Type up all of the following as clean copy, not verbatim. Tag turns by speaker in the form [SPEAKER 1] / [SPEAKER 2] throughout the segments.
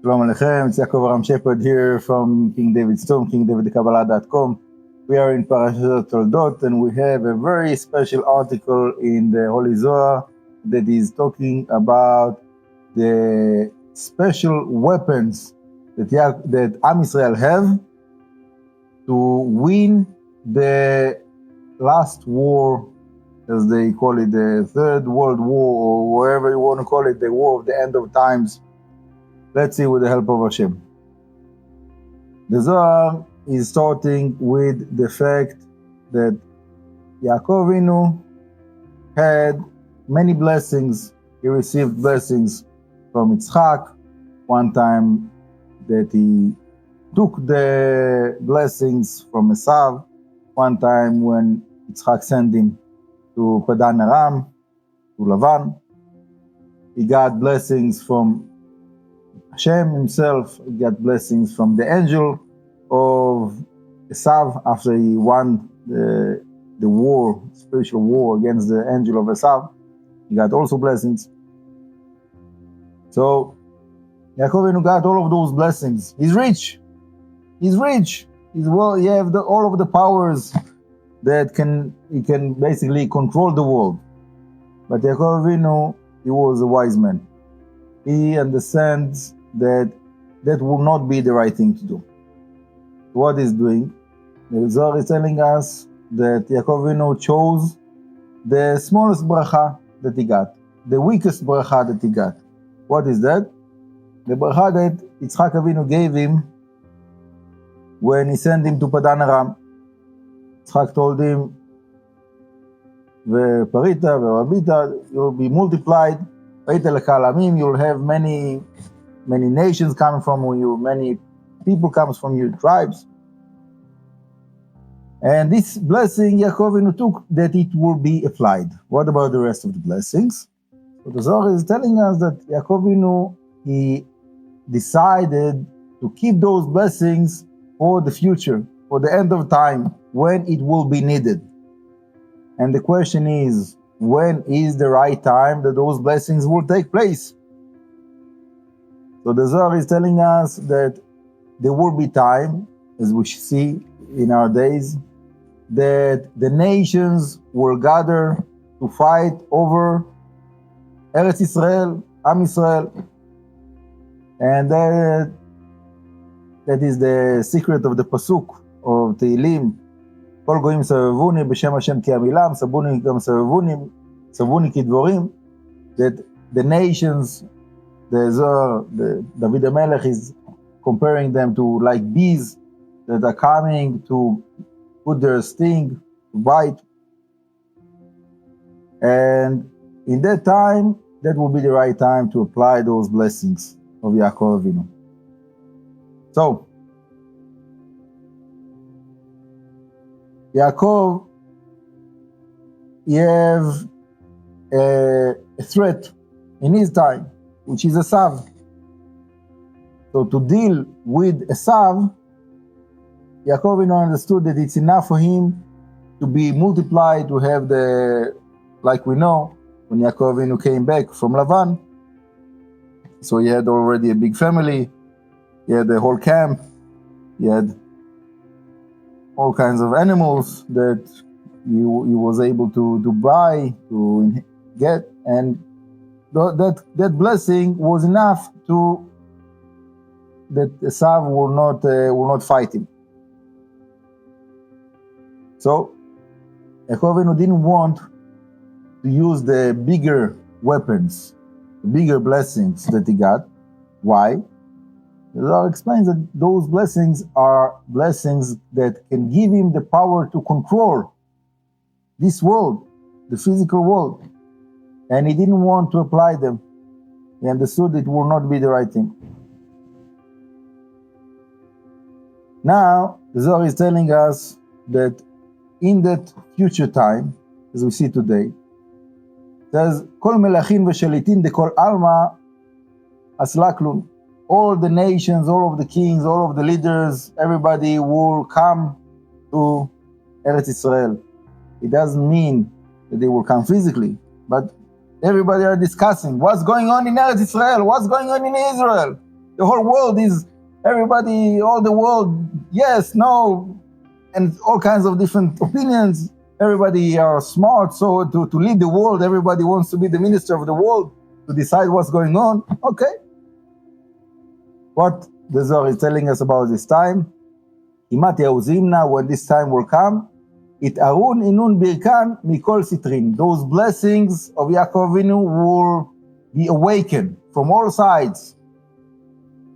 [SPEAKER 1] Shalom Aleichem, it's Yaakov Shepard here from King David's Tomb, KingDavidKabbalah.com. We are in Parashat Toldot, and we have a very special article in the Holy Zohar that is talking about the special weapons that Am Yisrael have to win the last war, as they call it, the Third World War, or whatever you want to call it, the war of the end of times. Let's see with the help of Hashem. The Zohar is starting with the fact that Yaakov Avinu had many blessings. He received blessings from Yitzchak. One time that he took the blessings from Esav. One time when Yitzchak sent him to Padan Aram, to Lavan. He got blessings from Hashem himself. He got blessings from the angel of Esav after he won the war, spiritual war against the angel of Esav. He got also blessings. So Yaakov Avinu got all of those blessings. He's rich. He's rich. He have all of the powers that he can basically control the world. But Yaakov Avinu, he was a wise man. He understands that will not be the right thing to do. What he's doing, the Zohar is telling us that Yaakov Avinu chose the smallest bracha that he got, the weakest bracha that he got. What is that? The bracha that Yitzchak Avinu gave him when he sent him to Padan Aram. Yitzchak told him, "Ve'parita ve'rabita, you'll be multiplied. You'll have many nations coming from you, many people comes from you, tribes." And this blessing Yaakov Avinu took, that it will be applied. What about the rest of the blessings? So the Zohar is telling us that Yaakov Avinu, he decided to keep those blessings for the future, for the end of time, when it will be needed. And the question is, when is the right time that those blessings will take place? So the Zohar is telling us that there will be time, as we see in our days, that the nations will gather to fight over Eretz Yisrael, Am Yisrael. And that is the secret of the Pasuk of Tehillim. כל גויים סבבוני בשם השם כי עמילם, סבוני גם סבוני כדבורים. That the nations, the Zohar, the David HaMelech is comparing them to like bees that are coming to put their sting, to bite. And in that time, that will be the right time to apply those blessings of Yaakov Avinu. So, Yaakov, he have a threat in his time, which is Esav. So to deal with Esav, Yaakov Avinu understood that it's enough for him to be multiplied, to have like we know, when Yaakov Avinu came back from Lavan, so he had already a big family, he had a whole camp, he had all kinds of animals that he was able to buy, to get, and that blessing was enough that Esav will not fight him. So Yaakov Avinu didn't want to use the bigger weapons, the bigger blessings that he got. Why? The Zohar explains that those blessings are blessings that can give him the power to control this world, the physical world. And he didn't want to apply them. He understood it will not be the right thing. Now, the Zohar is telling us that in that future time, as we see today, it says, Kol melachim v'shelitin dekol alma aslaklun. All the nations, all of the kings, all of the leaders, everybody will come to Eretz Yisrael. It doesn't mean that they will come physically, but everybody are discussing what's going on in Eretz Yisrael, what's going on in Israel. The whole world is, everybody, all the world, yes, no, and all kinds of different opinions. Everybody are smart, so to lead the world, everybody wants to be the minister of the world, to decide what's going on. Okay. What the Zohar is telling us about this time, when this time will come, it'arun inun birkan mikol sitrin. Those blessings of Yaakov Avinu will be awakened from all sides.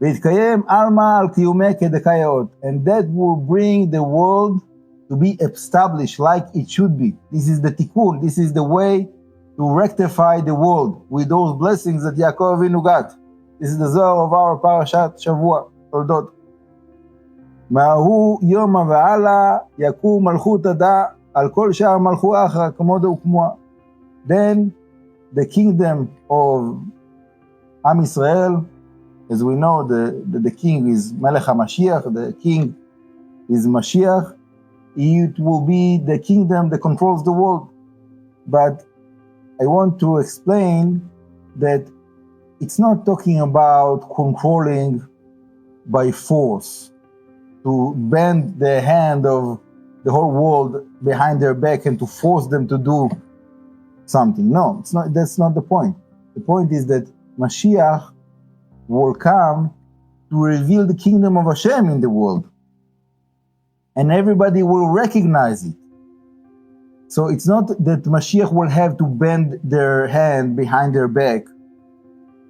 [SPEAKER 1] V'yitkayem alma al kiyumeh kedekayot. And that will bring the world to be established like it should be. This is the tikkun. This is the way to rectify the world with those blessings that Yaakov Avinu got. This is the Zohar of our Parashat Shavua, Toldot. Ma'ahu yom va'ala yakum malchut ada al kol sha'ar malchu achra kamoda ukmoa. Then the kingdom of Am Yisrael, as we know, the king is Melech HaMashiach, the king is Mashiach. It will be the kingdom that controls the world. But I want to explain that it's not talking about controlling by force, to bend the hand of the whole world behind their back and to force them to do something. No, it's not. That's not the point. The point is that Mashiach will come to reveal the kingdom of Hashem in the world, and everybody will recognize it. So it's not that Mashiach will have to bend their hand behind their back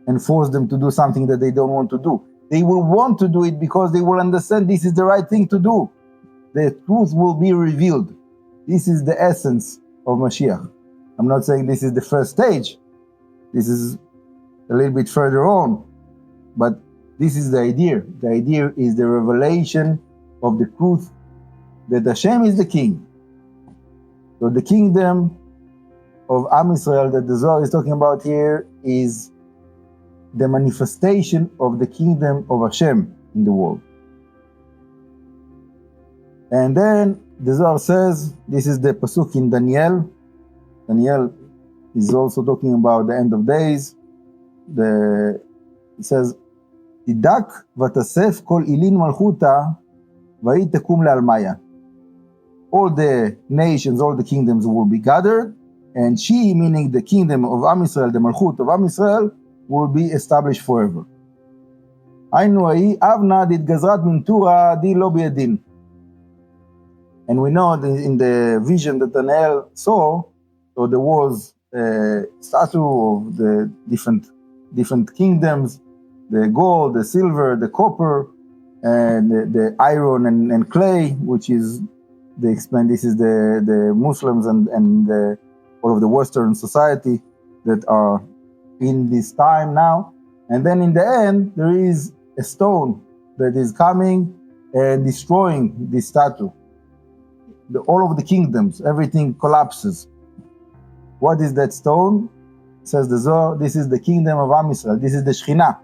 [SPEAKER 1] and force them to do something that they don't want to do. They will want to do it because they will understand this is the right thing to do. The truth will be revealed. This is the essence of Mashiach. I'm not saying this is the first stage. This is a little bit further on. But this is the idea. The idea is the revelation of the truth that Hashem is the king. So the kingdom of Am Yisrael that the Zohar is talking about here is the manifestation of the kingdom of Hashem in the world. And then the Zohar says, this is the pasuk in Daniel. Daniel is also talking about the end of days. It says, Tidak vatasef kol ilin malchuta v'hi tekum le'almaya. All the nations, all the kingdoms will be gathered, and she, meaning the kingdom of Am Yisrael, the malchut of Am Yisrael, will be established forever. And we know that in the vision that Daniel saw, so there was a statue of the different kingdoms, the gold, the silver, the copper, and the iron and clay, which is, they explain this is the Muslims and all of the Western society that are in this time now. And then in the end, there is a stone that is coming and destroying this statue. All of the kingdoms, everything collapses. What is that stone? Says the Zohar, this is the kingdom of Am Yisrael. This is the Shekhinah.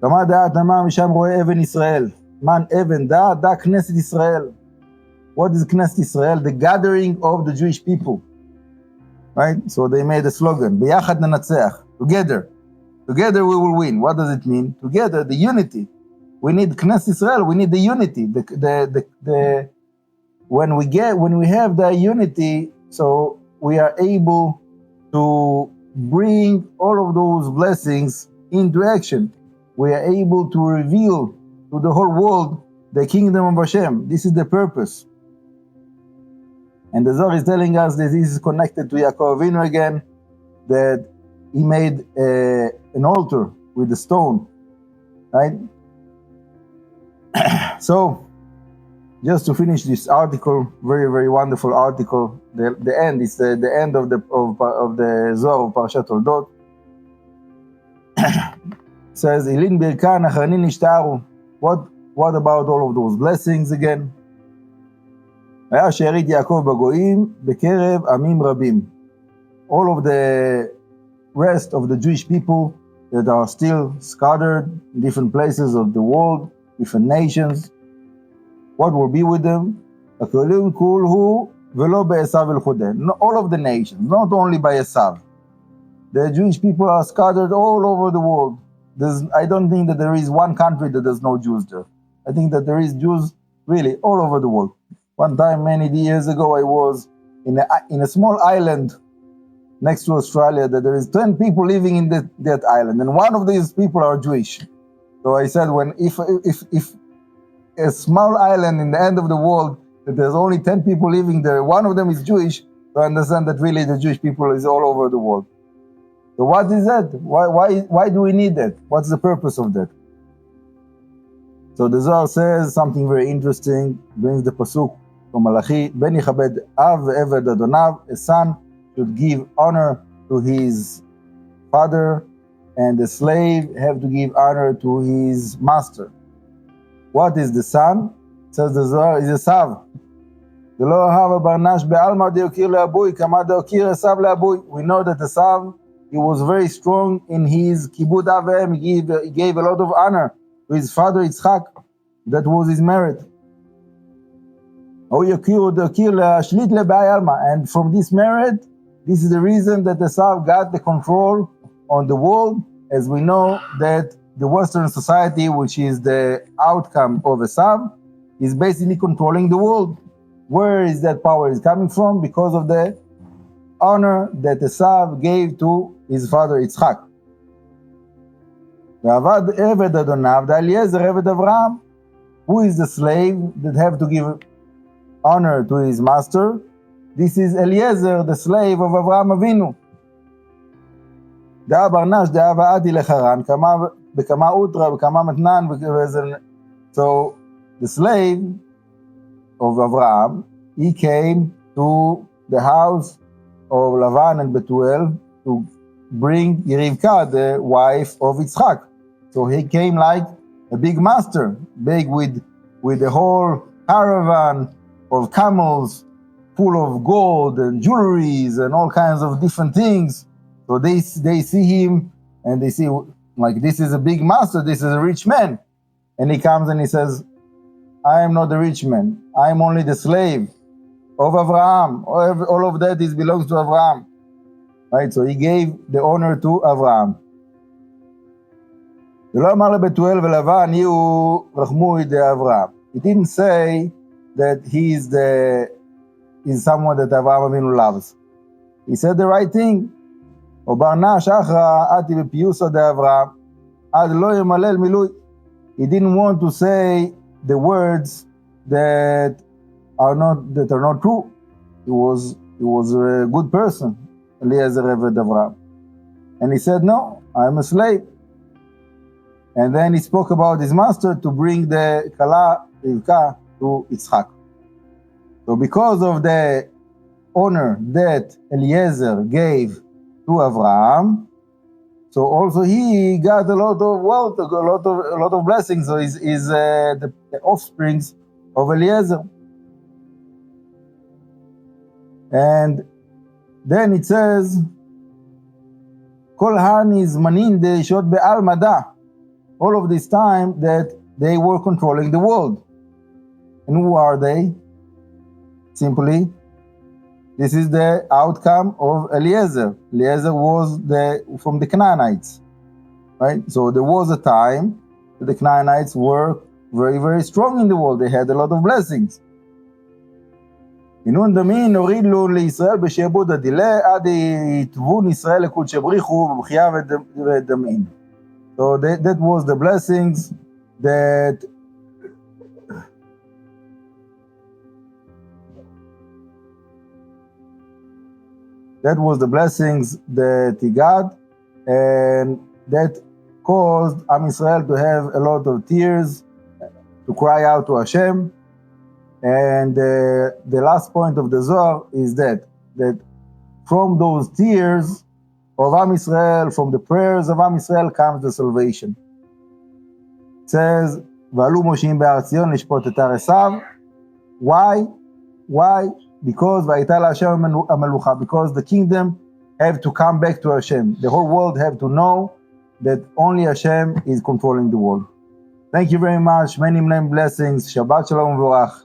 [SPEAKER 1] כמה דעת אמר משם רואה אבן ישראל. Man אבן דעת, דעת כנסת ישראל. What is Knesset Israel? The gathering of the Jewish people. Right? So they made a slogan, ביחד ננצח. Together. Together we will win. What does it mean? Together, the unity. We need Knesset Israel. We need the unity. When we have the unity, so we are able to bring all of those blessings into action. We are able to reveal to the whole world the kingdom of Hashem. This is the purpose. And the Zohar is telling us that this is connected to Yaakov Avinu again, that he made an altar with a stone, right? So, just to finish this article, very, very wonderful article. The end is the end of the Zohar of Parashat Toldot. Says, "Ilin birkan achranin nishtaru." What about all of those blessings again? היה שארית יעקב בגויים בקרב עמים רבים. All of the rest of the Jewish people that are still scattered in different places of the world, different nations, what will be with them? הכלולים כולהו ולא בעשיו ולחודיהם. All of the nations, not only by Esav. The Jewish people are scattered all over the world. I don't think that there is one country that there's no Jews there. I think that there is Jews really all over the world. One time, many years ago, I was in a small island next to Australia that there is 10 people living in that island, and one of these people are Jewish. So I said, if a small island in the end of the world that there's only 10 people living there, one of them is Jewish, so I understand that really the Jewish people is all over the world. So what is that? Why do we need that? What's the purpose of that? So the Zohar says something very interesting, brings the pasuk from Malachi, Ben yichabed av ve'eved adonav, a son should give honor to his father, and the slave have to give honor to his master. What is the son? Says the Zohar, is a sav. We know that the sav, he was very strong in his kibud avim. He gave a lot of honor to his father Yitzchak. That was his merit. And from this merit, this is the reason that the sav got the control on the world. As we know that the Western society, which is the outcome of a sav, is basically controlling the world. Where is that power is coming from? Because of the honor that the sav gave to his father Yitzchak. Who is the slave that have to give honor to his master? This is Eliezer, the slave of Avraham Avinu. So the slave of Avraham, he came to the house of Lavan and Betuel to bring Rivka, the wife of Yitzchak. So he came like a big master, big with a whole caravan of camels full of gold and jewelries and all kinds of different things. So they see him and they see, like, this is a big master, this is a rich man. And he comes and he says, I am not the rich man, I am only the slave of Avraham. All of that belongs to Avraham. Right? So he gave the honor to Avraham. He didn't say that he's someone that Avraham Avinu loves. He said the right thing. He didn't want to say the words that are not true. He was a good person, Eliezer Eved Avraham. And he said, no, I'm a slave. And then he spoke about his master to bring the Kala, Rivka, to Yitzchak. So because of the honor that Eliezer gave to Avraham, so also he got a lot of wealth, a lot of blessings. So he's the offsprings of Eliezer. And then it says, Kol hani zmanin deishot be'al mada. All of this time that they were controlling the world. And who are they? Simply, this is the outcome of Eliezer. Eliezer was from the Canaanites, right? So there was a time that the Canaanites were very, very strong in the world. They had a lot of blessings. So that was the blessings that he got, and that caused Am Yisrael to have a lot of tears, to cry out to Hashem. And the last point of the Zohar is that from those tears of Am Yisrael, from the prayers of Am Yisrael, comes the salvation. It says, "V'alu Moshiim be'ar Tzion lishpot et Esav." Why? Because Vayitala Hashem Amelucha. Because the kingdom have to come back to Hashem. The whole world have to know that only Hashem is controlling the world. Thank you very much. Many blessings. Shabbat Shalom V'orach.